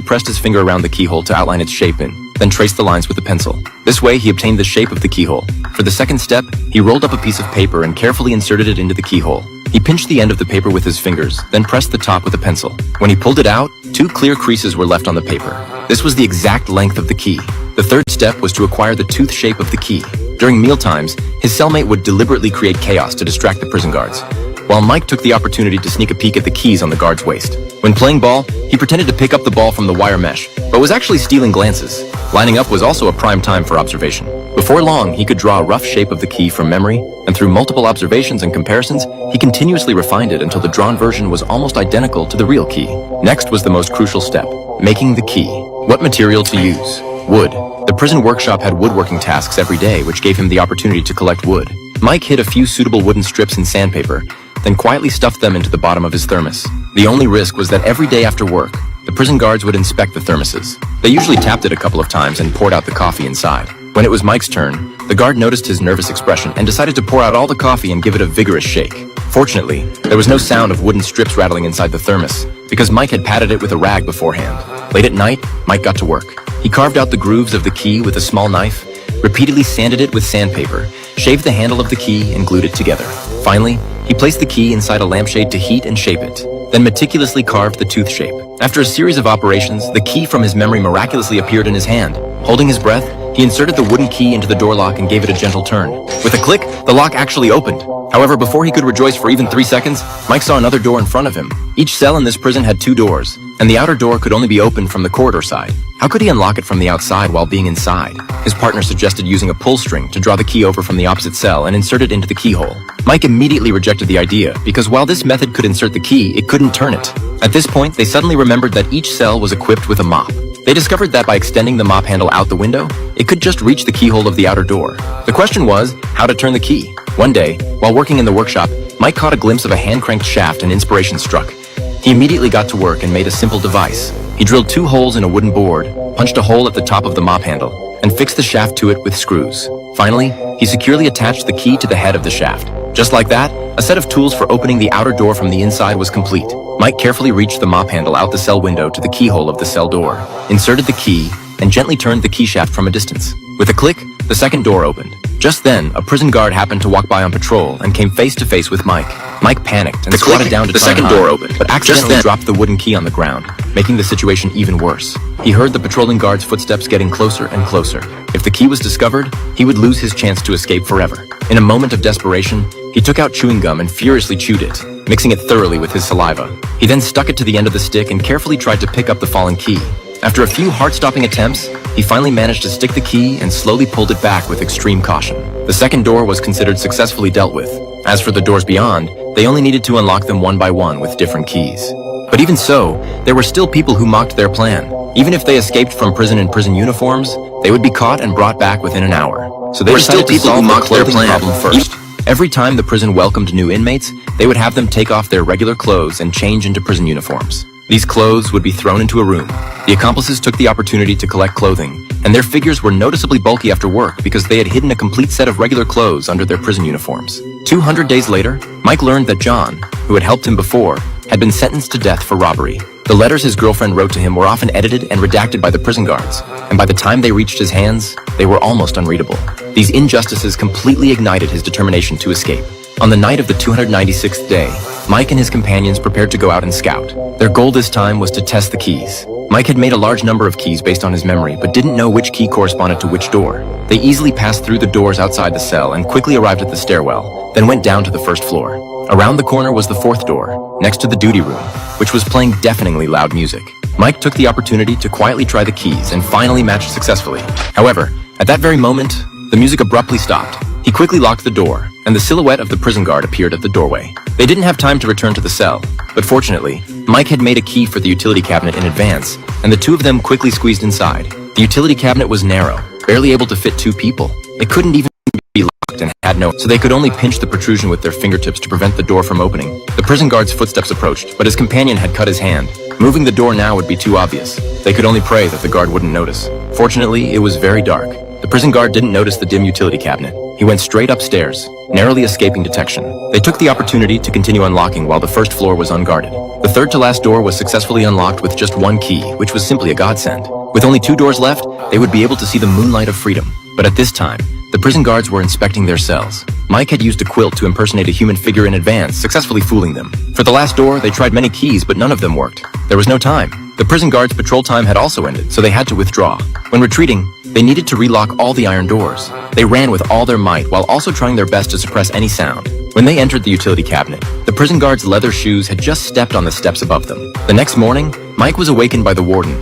pressed his finger around the keyhole to outline its shape then traced the lines with a pencil. This way, he obtained the shape of the keyhole. For the second step, he rolled up a piece of paper and carefully inserted it into the keyhole. He pinched the end of the paper with his fingers, then pressed the top with a pencil. When he pulled it out, 2 clear creases were left on the paper. This was the exact length of the key. The third step was to acquire the tooth shape of the key. During mealtimes, his cellmate would deliberately create chaos to distract the prison guards, while Mike took the opportunity to sneak a peek at the keys on the guard's waist. When playing ball, he pretended to pick up the ball from the wire mesh, but was actually stealing glances. Lining up was also a prime time for observation. Before long, he could draw a rough shape of the key from memory, and through multiple observations and comparisons, he continuously refined it until the drawn version was almost identical to the real key. Next was the most crucial step, making the key. What material to use? Wood. The prison workshop had woodworking tasks every day, which gave him the opportunity to collect wood. Mike hid a few suitable wooden strips in sandpaper, then quietly stuffed them into the bottom of his thermos. The only risk was that every day after work, the prison guards would inspect the thermoses. They usually tapped it a couple of times and poured out the coffee inside. When it was Mike's turn, the guard noticed his nervous expression and decided to pour out all the coffee and give it a vigorous shake. Fortunately, there was no sound of wooden strips rattling inside the thermos, because Mike had patted it with a rag beforehand. Late at night, Mike got to work. He carved out the grooves of the key with a small knife, repeatedly sanded it with sandpaper, shaved the handle of the key, and glued it together. Finally, he placed the key inside a lampshade to heat and shape it, then meticulously carved the tooth shape. After a series of operations, the key from his memory miraculously appeared in his hand. Holding his breath, he inserted the wooden key into the door lock and gave it a gentle turn. With a click, the lock actually opened. However, before he could rejoice for even 3 seconds, Mike saw another door in front of him. Each cell in this prison had 2 doors, and the outer door could only be opened from the corridor side. How could he unlock it from the outside while being inside? His partner suggested using a pull string to draw the key over from the opposite cell and insert it into the keyhole. Mike immediately rejected the idea, because while this method could insert the key, it couldn't turn it. At this point, they suddenly remembered that each cell was equipped with a mop. They discovered that by extending the mop handle out the window, it could just reach the keyhole of the outer door. The question was, how to turn the key. One day, while working in the workshop, Mike caught a glimpse of a hand-cranked shaft and inspiration struck. He immediately got to work and made a simple device. He drilled 2 holes in a wooden board, punched a hole at the top of the mop handle, and fixed the shaft to it with screws. Finally, he securely attached the key to the head of the shaft. Just like that, a set of tools for opening the outer door from the inside was complete. Mike carefully reached the mop handle out the cell window to the keyhole of the cell door, inserted the key, and gently turned the key shaft from a distance. With a click, the second door opened. Just then, a prison guard happened to walk by on patrol and came face to face with Mike. Mike panicked and squatted down to try and hide, but accidentally dropped the wooden key on the ground, making the situation even worse. He heard the patrolling guard's footsteps getting closer and closer. If the key was discovered, he would lose his chance to escape forever. In a moment of desperation, he took out chewing gum and furiously chewed it, mixing it thoroughly with his saliva. He then stuck it to the end of the stick and carefully tried to pick up the fallen key. After a few heart-stopping attempts, he finally managed to stick the key and slowly pulled it back with extreme caution. The second door was considered successfully dealt with. As for the doors beyond, they only needed to unlock them one by one with different keys. But even so, there were still people who mocked their plan. Even if they escaped from prison in prison uniforms, they would be caught and brought back within an hour. So they decided to solve the clothing problem first. Every time the prison welcomed new inmates, they would have them take off their regular clothes and change into prison uniforms. These clothes would be thrown into a room. The accomplices took the opportunity to collect clothing, and their figures were noticeably bulky after work because they had hidden a complete set of regular clothes under their prison uniforms. 200 days later, Mike learned that John, who had helped him before, had been sentenced to death for robbery. The letters his girlfriend wrote to him were often edited and redacted by the prison guards, and by the time they reached his hands, they were almost unreadable. These injustices completely ignited his determination to escape. On the night of the 296th day, Mike and his companions prepared to go out and scout. Their goal this time was to test the keys. Mike had made a large number of keys based on his memory, but didn't know which key corresponded to which door. They easily passed through the doors outside the cell and quickly arrived at the stairwell, then went down to the first floor. Around the corner was the 4th door, next to the duty room, which was playing deafeningly loud music. Mike took the opportunity to quietly try the keys and finally matched successfully. However, at that very moment, the music abruptly stopped. He quickly locked the door, and the silhouette of the prison guard appeared at the doorway. They didn't have time to return to the cell, but fortunately, Mike had made a key for the utility cabinet in advance, and the two of them quickly squeezed inside. The utility cabinet was narrow, barely able to fit 2 people. It couldn't even be locked and had no, so they could only pinch the protrusion with their fingertips to prevent the door from opening. The prison guard's footsteps approached, but his companion had cut his hand. Moving the door now would be too obvious. They could only pray that the guard wouldn't notice. Fortunately, it was very dark. The prison guard didn't notice the dim utility cabinet. He went straight upstairs, narrowly escaping detection. They took the opportunity to continue unlocking while the first floor was unguarded. The third to last door was successfully unlocked with just one key, which was simply a godsend. With only 2 doors left, they would be able to see the moonlight of freedom. But at this time, the prison guards were inspecting their cells. Mike had used a quilt to impersonate a human figure in advance, successfully fooling them. For the last door, they tried many keys, but none of them worked. There was no time. The prison guards' patrol time had also ended, so they had to withdraw. When retreating, they needed to relock all the iron doors. They ran with all their might while also trying their best to suppress any sound. When they entered the utility cabinet, the prison guards' leather shoes had just stepped on the steps above them. The next morning, Mike was awakened by the warden,